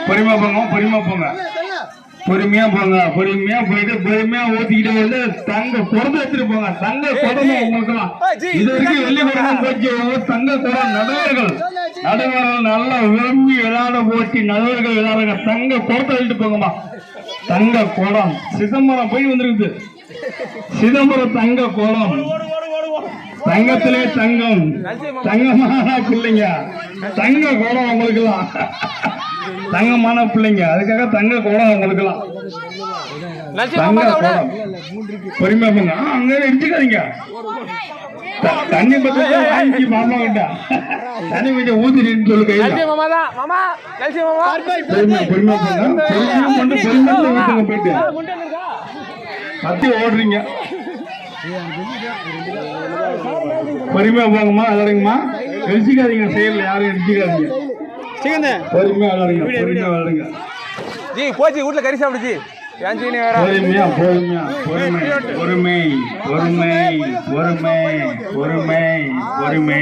பொறுமையா போங்க, பொறுமையா போங்க, பொறுமையா போங்க, பொறுமையா போயிட்டு பொறுமையா ஊத்திக்கிட்டு வந்து தங்க குடத்தை எடுத்துட்டு போங்க. தங்க குடமும் உங்களுக்குலாம் இது வரைக்கும் வெள்ளி குடம் போச்சு. தங்க குடம் நடுவர்கள் நல்லா விரும்பி விளையாட போட்டி நடுவர்கள் விளையாடுங்க. தங்க குடத்தை எடுத்துட்டு போங்கம்மா. தங்க குடம் சிதம்பரம் போய் வந்திருக்குது. சிதம்பரம் தங்க குடம், தங்கத்திலே தங்கம், தங்கமான பிள்ளைங்க. தங்க குடம் உங்களுக்குலாம் தங்கமான பிள்ளைங்க. அதுக்காக தங்க குடம் உங்களுக்குலாம் தங்க குடம். பொறுமையா போங்க. அங்க எடுத்துக்காதீங்க. தண்ணி பத்தி வாங்கி மாமா கிட்ட தண்ணி கொஞ்சம் ஊத்திட்டு சொல்லு கையில. பொறுமையா பொறுமையா போங்க. பொறுமையா கொண்டு பொறுமையா ஊத்துங்க. போயிட்டு கத்தி ஓடுறீங்க. பொறுமையா போங்கம்மா, விளையாடுங்கம்மா. எரிச்சிக்காதீங்க. செயல் யாரும் எரிச்சிக்காதீங்க. பொறுமையா விளையாடுங்க, பொறுமையா விளையாடுங்க. ஜி போச்சு வீட்டுல கறி சாப்பிடுச்சு. பொறுமையா பொறுமையா பொறுமை பொறுமை பொறுமை பொறுமை பொறுமை பொறுமை.